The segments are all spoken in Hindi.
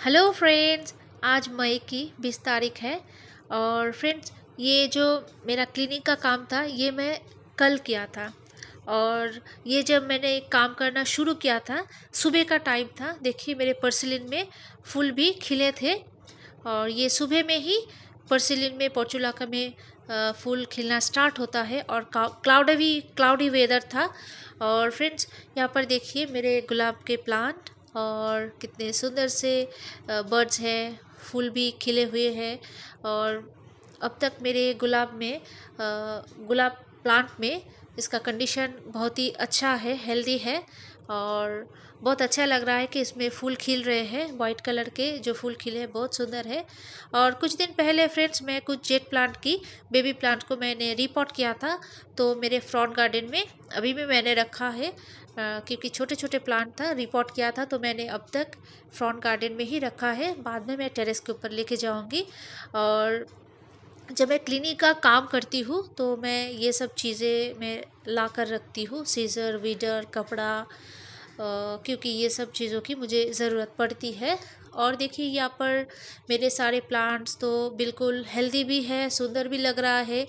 Hello friends. आज मई की 20 तारीख है और फ्रेंड्स ये जो मेरा क्लिनिक का काम था ये मैं कल किया था। और ये जब मैंने काम करना शुरू किया था सुबह का टाइम था। देखिए मेरे पर्सिलिन में फूल भी खिले थे और ये सुबह में ही पर्सिलिन में पोर्चुलाका में फूल खिलना स्टार्ट होता है और क्लाउडी वेदर था। और फ्रेंड्स यहाँ पर देखिए मेरे गुलाब के प्लांट और कितने सुंदर से बर्ड्स हैं, फूल भी खिले हुए हैं। और अब तक मेरे गुलाब प्लांट में इसका कंडीशन बहुत ही अच्छा है, हेल्दी है और बहुत अच्छा लग रहा है कि इसमें फूल खिल रहे हैं। वाइट कलर के जो फूल खिले हैं बहुत सुंदर है। और कुछ दिन पहले फ्रेंड्स मैं कुछ जेट प्लांट की बेबी प्लांट को मैंने रिपोर्ट किया था, तो मेरे फ्रंट गार्डन में अभी भी मैंने रखा है। क्योंकि छोटे छोटे प्लांट था, रिपोर्ट किया था तो मैंने अब तक फ्रंट गार्डन में ही रखा है। बाद में मैं टेरेस के ऊपर लेके जाऊंगी। और जब मैं क्लिनिक का काम करती हूँ तो मैं ये सब चीज़ें मैं ला कर रखती हूँ, सीज़र, वीडर, कपड़ा, क्योंकि ये सब चीज़ों की मुझे ज़रूरत पड़ती है। और देखिए यहाँ पर मेरे सारे प्लांट्स तो बिल्कुल हेल्दी भी है, सुंदर भी लग रहा है।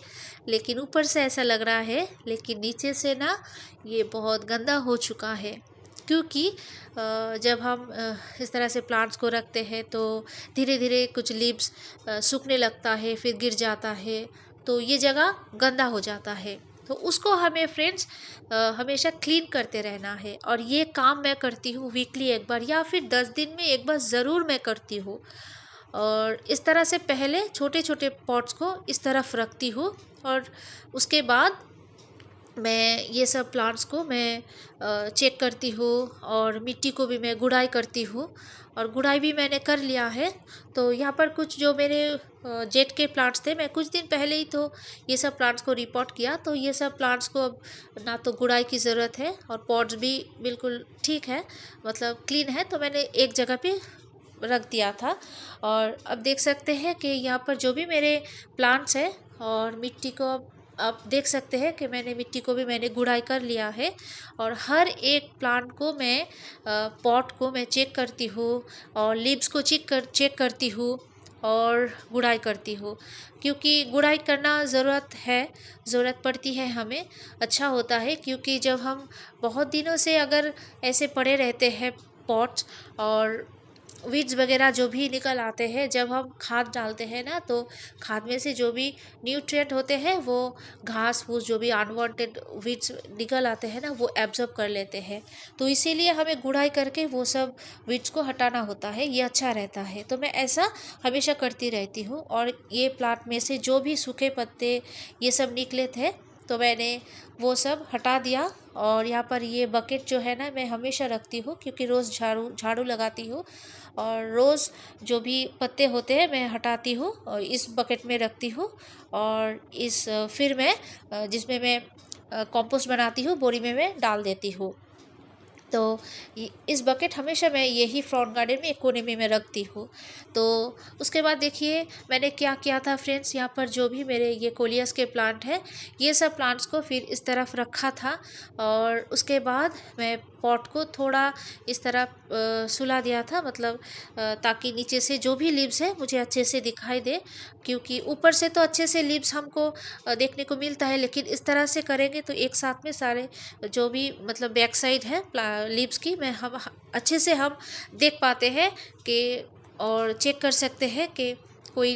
लेकिन ऊपर से ऐसा लग रहा है, लेकिन नीचे से ना ये बहुत गंदा हो चुका है। क्योंकि जब हम इस तरह से प्लांट्स को रखते हैं तो धीरे धीरे कुछ लीव्स सूखने लगता है, फिर गिर जाता है, तो ये जगह गंदा हो जाता है। तो उसको हमें फ्रेंड्स हमेशा क्लीन करते रहना है। और ये काम मैं करती हूँ वीकली एक बार या फिर 10 दिन में एक बार ज़रूर मैं करती हूँ। और इस तरह से पहले छोटे छोटे पॉट्स को इस तरफ रखती हूँ और उसके बाद मैं ये सब प्लांट्स को मैं चेक करती हूँ और मिट्टी को भी मैं गुड़ाई करती हूँ। और गुड़ाई भी मैंने कर लिया है। तो यहाँ पर कुछ जो मेरे जेट के प्लांट्स थे, मैं कुछ दिन पहले ही तो ये सब प्लांट्स को रिपोर्ट किया, तो ये सब प्लांट्स को अब ना तो गुड़ाई की ज़रूरत है और पॉट्स भी बिल्कुल ठीक है, मतलब क्लीन है, तो मैंने एक जगह पे रख दिया था। और अब देख सकते हैं कि यहाँ पर जो भी मेरे प्लांट्स हैं और मिट्टी को अब आप देख सकते हैं कि मैंने मिट्टी को भी मैंने गुड़ाई कर लिया है। और हर एक प्लांट को मैं पॉट को मैं चेक करती हूँ और लीव्स को चेक करती हूँ और गुड़ाई करती हूँ। क्योंकि गुड़ाई करना ज़रूरत पड़ती है हमें, अच्छा होता है। क्योंकि जब हम बहुत दिनों से अगर ऐसे पड़े रहते हैं पॉट्स और वीड्स वगैरह जो भी निकल आते हैं, जब हम खाद डालते हैं ना, तो खाद में से जो भी न्यूट्रिएंट होते हैं वो घास फूस जो भी अनवांटेड वीड्स निकल आते हैं ना वो एब्जॉर्ब कर लेते हैं। तो इसीलिए हमें गुड़ाई करके वो सब वीड्स को हटाना होता है, ये अच्छा रहता है। तो मैं ऐसा हमेशा करती रहती हूँ। और ये प्लांट में से जो भी सूखे पत्ते ये सब निकले थे तो मैंने वो सब हटा दिया। और यहाँ पर ये बकेट जो है ना मैं हमेशा रखती हूँ, क्योंकि रोज़ झाड़ू झाड़ू लगाती हूँ और रोज़ जो भी पत्ते होते हैं मैं हटाती हूँ और इस बकेट में रखती हूँ। और फिर मैं जिसमें मैं कंपोस्ट बनाती हूँ बोरी में मैं डाल देती हूँ। तो इस बकेट हमेशा मैं यही फ्रंट गार्डन में एक कोने में मैं रखती हूँ। तो उसके बाद देखिए मैंने क्या किया था फ्रेंड्स, यहाँ पर जो भी मेरे ये कोलियस के प्लांट हैं ये सब प्लांट्स को फिर इस तरफ रखा था। और उसके बाद मैं पॉट को थोड़ा इस तरफ सुला दिया था, मतलब ताकि नीचे से जो भी लीव्स है मुझे अच्छे से दिखाई दे। क्योंकि ऊपर से तो अच्छे से लीव्स हमको देखने को मिलता है, लेकिन इस तरह से करेंगे तो एक साथ में सारे जो भी मतलब बैक साइड है लीव्स की मैं हम अच्छे से हम देख पाते हैं कि और चेक कर सकते हैं कि कोई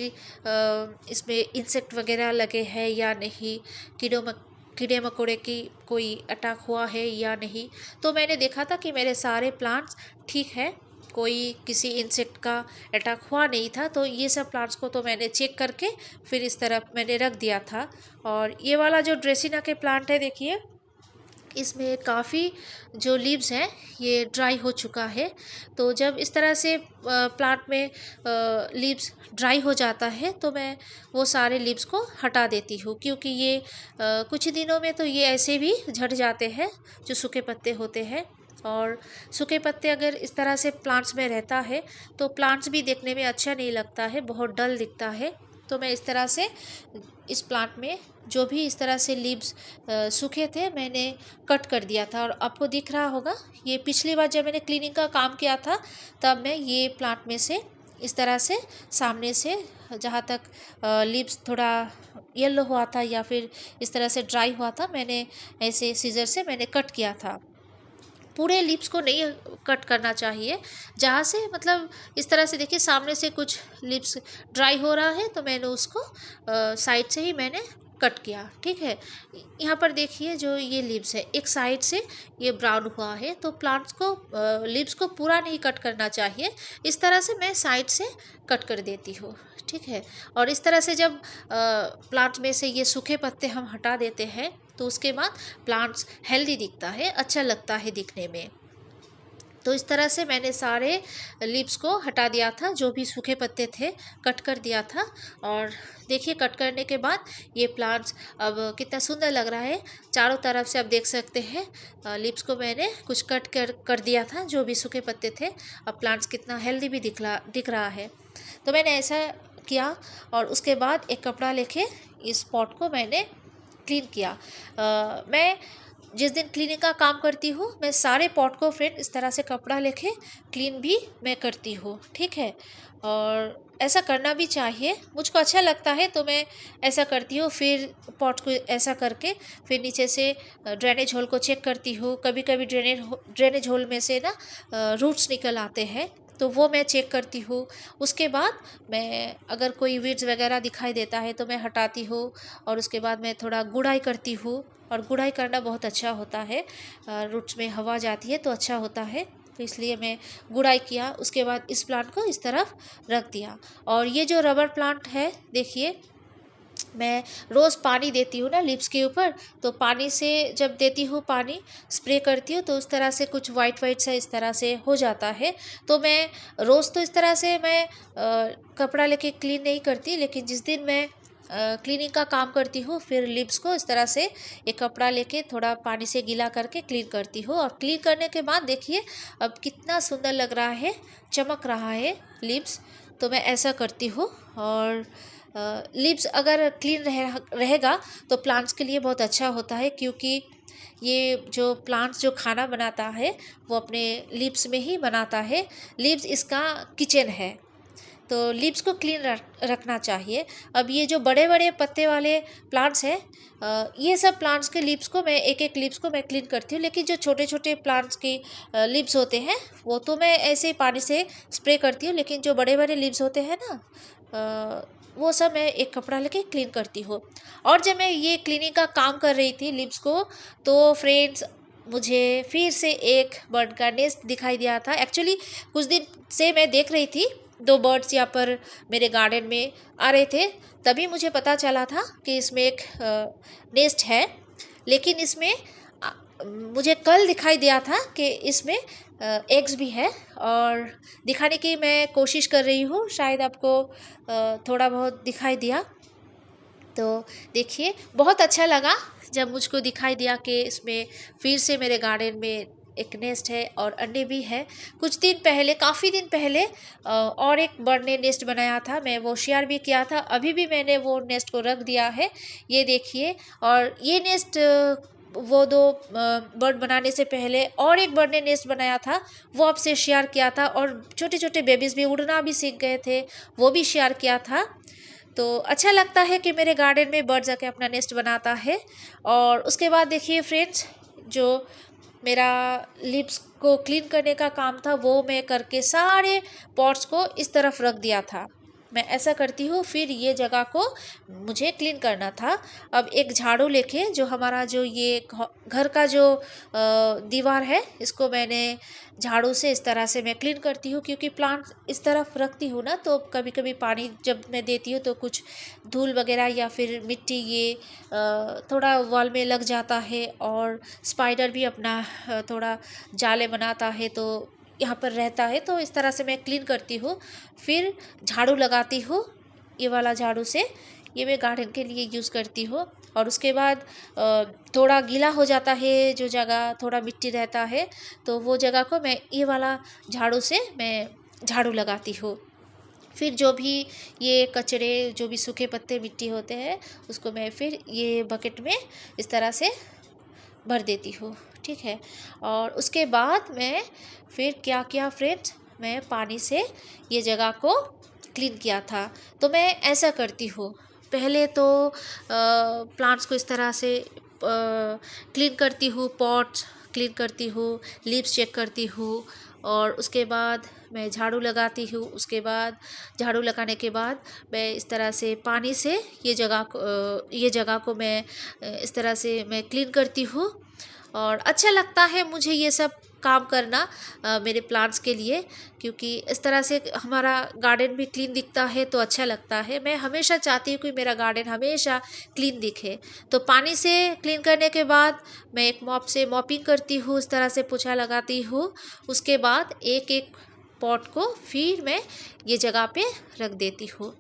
इसमें इंसेक्ट वगैरह लगे हैं या नहीं, कीड़े मकोड़े की कोई अटैक हुआ है या नहीं। तो मैंने देखा था कि मेरे सारे प्लांट्स ठीक है, कोई किसी इंसेक्ट का अटैक हुआ नहीं था। तो ये सब प्लांट्स को तो मैंने चेक करके फिर इस तरफ मैंने रख दिया था। और ये वाला जो ड्रेसिना के प्लांट है देखिए, इसमें काफ़ी जो लीव्स हैं ये ड्राई हो चुका है। तो जब इस तरह से प्लांट में लीव्स ड्राई हो जाता है तो मैं वो सारे लीव्स को हटा देती हूँ। क्योंकि ये कुछ दिनों में तो ये ऐसे भी झड़ जाते हैं जो सूखे पत्ते होते हैं। और सूखे पत्ते अगर इस तरह से प्लांट्स में रहता है तो प्लांट्स भी देखने में अच्छा नहीं लगता है, बहुत डल दिखता है। तो मैं इस तरह से इस प्लांट में जो भी इस तरह से लीव्स सूखे थे मैंने कट कर दिया था। और आपको दिख रहा होगा, ये पिछली बार जब मैंने क्लीनिंग का काम किया था तब मैं ये प्लांट में से इस तरह से सामने से जहाँ तक लीव्स थोड़ा येलो हुआ था या फिर इस तरह से ड्राई हुआ था, मैंने ऐसे सीजर से मैंने कट किया था। पूरे लिप्स को नहीं कट करना चाहिए, जहाँ से मतलब इस तरह से देखिए सामने से कुछ लिप्स ड्राई हो रहा है तो मैंने उसको साइड से ही मैंने कट किया। ठीक है, यहाँ पर देखिए जो ये लिप्स है एक साइड से ये ब्राउन हुआ है, तो प्लांट्स को लिप्स को पूरा नहीं कट करना चाहिए। इस तरह से मैं साइड से कट कर देती हूँ। ठीक है, और इस तरह से जब प्लांट में से ये सूखे पत्ते हम हटा देते हैं तो उसके बाद प्लांट्स हेल्दी दिखता है, अच्छा लगता है दिखने में। तो इस तरह से मैंने सारे लीव्स को हटा दिया था, जो भी सूखे पत्ते थे कट कर दिया था। और देखिए कट करने के बाद ये प्लांट्स अब कितना सुंदर लग रहा है। चारों तरफ से आप देख सकते हैं लीव्स को मैंने कुछ कट कर दिया था, जो भी सूखे पत्ते थे। अब प्लांट्स कितना हेल्दी भी दिख रहा है। तो मैंने ऐसा किया और उसके बाद एक कपड़ा लेके इस पॉट को मैंने क्लीन किया। मैं जिस दिन क्लीनिंग का काम करती हूँ मैं सारे पॉट को फ्रेंड इस तरह से कपड़ा लेके क्लीन भी मैं करती हूँ। ठीक है, और ऐसा करना भी चाहिए, मुझको अच्छा लगता है तो मैं ऐसा करती हूँ। फिर पॉट को ऐसा करके फिर नीचे से ड्रेनेज होल को चेक करती हूँ। कभी कभी ड्रेनेज होल में से ना रूट्स निकल आते हैं, तो वो मैं चेक करती हूँ। उसके बाद मैं अगर कोई वीड्स वगैरह दिखाई देता है तो मैं हटाती हूँ। और उसके बाद मैं थोड़ा गुड़ाई करती हूँ, और गुड़ाई करना बहुत अच्छा होता है। रूट्स में हवा जाती है तो अच्छा होता है, तो इसलिए मैं गुड़ाई किया। उसके बाद इस प्लांट को इस तरफ रख दिया। और ये जो रबर प्लांट है देखिए, मैं रोज़ पानी देती हूँ ना लीव्स के ऊपर, तो पानी से जब देती हूँ पानी स्प्रे करती हूँ तो उस तरह से कुछ वाइट वाइट सा इस तरह से हो जाता है। तो मैं रोज़ तो इस तरह से मैं कपड़ा लेके क्लीन नहीं करती, लेकिन जिस दिन मैं क्लीनिंग का काम करती हूँ फिर लीव्स को इस तरह से एक कपड़ा लेके थोड़ा पानी से गीला करके क्लीन करती हूँ। और क्लीन करने के बाद देखिए अब कितना सुंदर लग रहा है, चमक रहा है लीव्स। तो मैं ऐसा करती हूँ। और लीव्स अगर क्लीन रहेगा तो प्लांट्स के लिए बहुत अच्छा होता है, क्योंकि ये जो प्लांट्स जो खाना बनाता है वो अपने लीव्स में ही बनाता है। लीव्स इसका किचन है, तो लीव्स को क्लीन रखना चाहिए। अब ये जो बड़े बड़े पत्ते वाले प्लांट्स हैं, ये सब प्लांट्स के लीव्स को मैं एक एक लीव्स को मैं क्लीन करती हूँ, लेकिन जो छोटे छोटे प्लांट्स की लीव्स होते हैं वो तो मैं ऐसे ही पानी से स्प्रे करती हूँ। लेकिन जो बड़े बड़े लीव्स होते हैं ना, वो सब मैं एक कपड़ा लेके क्लीन करती हूँ। और जब मैं ये क्लीनिंग का काम कर रही थी लीव्स को, तो फ्रेंड्स मुझे फिर से एक बर्ड का नेस्ट दिखाई दिया था। एक्चुअली कुछ दिन से मैं देख रही थी, दो बर्ड्स यहाँ पर मेरे गार्डन में आ रहे थे, तभी मुझे पता चला था कि इसमें एक नेस्ट है। लेकिन इसमें मुझे कल दिखाई दिया था कि इसमें एग्स भी है, और दिखाने की मैं कोशिश कर रही हूँ, शायद आपको थोड़ा बहुत दिखाई दिया। तो देखिए बहुत अच्छा लगा जब मुझको दिखाई दिया कि इसमें फिर से मेरे गार्डन में एक नेस्ट है और अंडे भी है। कुछ दिन पहले, काफ़ी दिन पहले और एक बर्ड ने नेस्ट बनाया था, मैं वो शेयर भी किया था। अभी भी मैंने वो नेस्ट को रख दिया है, ये देखिए। और ये नेस्ट वो दो बर्ड बनाने से पहले और एक बर्ड ने नेस्ट बनाया था, वो आपसे शेयर किया था। और छोटे छोटे बेबीज़ भी उड़ना भी सीख गए थे, वो भी शेयर किया था। तो अच्छा लगता है कि मेरे गार्डन में बर्ड जाके अपना नेस्ट बनाता है। और उसके बाद देखिए फ्रेंड्स, जो मेरा लिप्स को क्लीन करने का काम था वो मैं करके सारे पॉट्स को इस तरफ रख दिया था। मैं ऐसा करती हूँ। फिर ये जगह को मुझे क्लीन करना था। अब एक झाड़ू लेके जो हमारा जो ये घर का जो दीवार है, इसको मैंने झाड़ू से इस तरह से मैं क्लीन करती हूँ, क्योंकि प्लांट इस तरफ रखती हूँ ना, तो कभी कभी पानी जब मैं देती हूँ तो कुछ धूल वगैरह या फिर मिट्टी ये थोड़ा वॉल में लग जाता है। और स्पाइडर भी अपना थोड़ा जाले बनाता है, तो यहाँ पर रहता है। तो इस तरह से मैं क्लीन करती हूँ। फिर झाड़ू लगाती हूँ, ये वाला झाड़ू से, ये मैं गार्डन के लिए यूज़ करती हूँ। और उसके बाद थोड़ा गीला हो जाता है, जो जगह थोड़ा मिट्टी रहता है, तो वो जगह को मैं ये वाला झाड़ू से मैं झाड़ू लगाती हूँ। फिर जो भी ये कचरे, जो भी सूखे पत्ते मिट्टी होते हैं, उसको मैं फिर ये बकेट में इस तरह से भर देती हूँ। ठीक है। और उसके बाद मैं फिर क्या किया फ्रेंड्स, मैं पानी से ये जगह को क्लीन किया था। तो मैं ऐसा करती हूँ, पहले तो प्लांट्स को इस तरह से क्लीन करती हूँ, पॉट्स क्लीन करती हूँ, लीव्स चेक करती हूँ, और उसके बाद मैं झाड़ू लगाती हूँ। उसके बाद झाड़ू लगाने के बाद मैं इस तरह से पानी से ये जगह को मैं इस तरह से मैं क्लीन करती हूँ। और अच्छा लगता है मुझे ये सब काम करना मेरे प्लांट्स के लिए, क्योंकि इस तरह से हमारा गार्डन भी क्लीन दिखता है तो अच्छा लगता है। मैं हमेशा चाहती हूँ कि मेरा गार्डन हमेशा क्लीन दिखे। तो पानी से क्लीन करने के बाद मैं एक मॉप से मॉपिंग करती हूँ, इस तरह से पोछा लगाती हूँ। उसके बाद एक एक पॉट को फिर मैं ये जगह पे रख देती हूँ।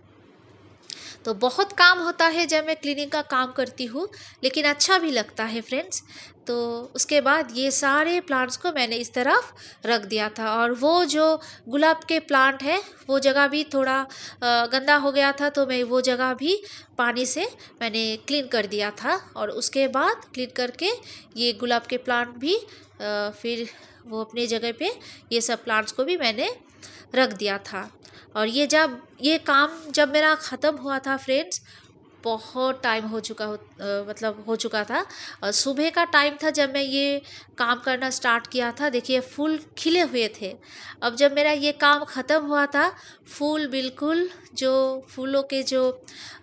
तो बहुत काम होता है जब मैं क्लीनिंग का काम करती हूँ, लेकिन अच्छा भी लगता है फ्रेंड्स। तो उसके बाद ये सारे प्लांट्स को मैंने इस तरफ रख दिया था, और वो जो गुलाब के प्लांट है वो जगह भी थोड़ा गंदा हो गया था, तो मैं वो जगह भी पानी से मैंने क्लीन कर दिया था। और उसके बाद क्लीन करके ये गुलाब के प्लांट भी फिर वो अपने जगह पे ये सब प्लांट्स को भी मैंने रख दिया था। और ये काम जब मेरा ख़त्म हुआ था फ्रेंड्स, बहुत टाइम मतलब हो चुका था। और सुबह का टाइम था जब मैं ये काम करना स्टार्ट किया था। देखिए फूल खिले हुए थे। अब जब मेरा ये काम ख़त्म हुआ था, फूल बिल्कुल जो फूलों के जो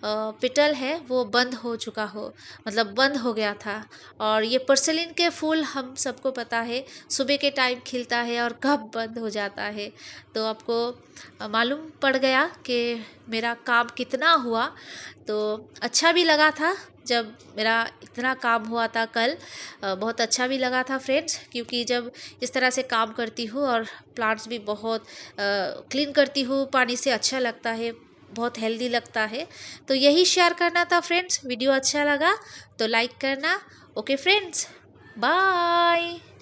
पेटल है वो बंद हो चुका हो, मतलब बंद हो गया था। और ये पर्सिलिन के फूल हम सबको पता है सुबह के टाइम खिलता है और कब बंद हो जाता है। तो आपको मालूम पड़ गया कि मेरा काम कितना हुआ। तो अच्छा भी लगा था जब मेरा इतना काम हुआ था कल। बहुत अच्छा भी लगा था फ्रेंड्स, क्योंकि जब इस तरह से काम करती हूँ और प्लांट्स भी बहुत क्लीन करती हूँ पानी से, अच्छा लगता है, बहुत हेल्दी लगता है। तो यही शेयर करना था फ्रेंड्स। वीडियो अच्छा लगा तो लाइक करना। Okay friends, bye.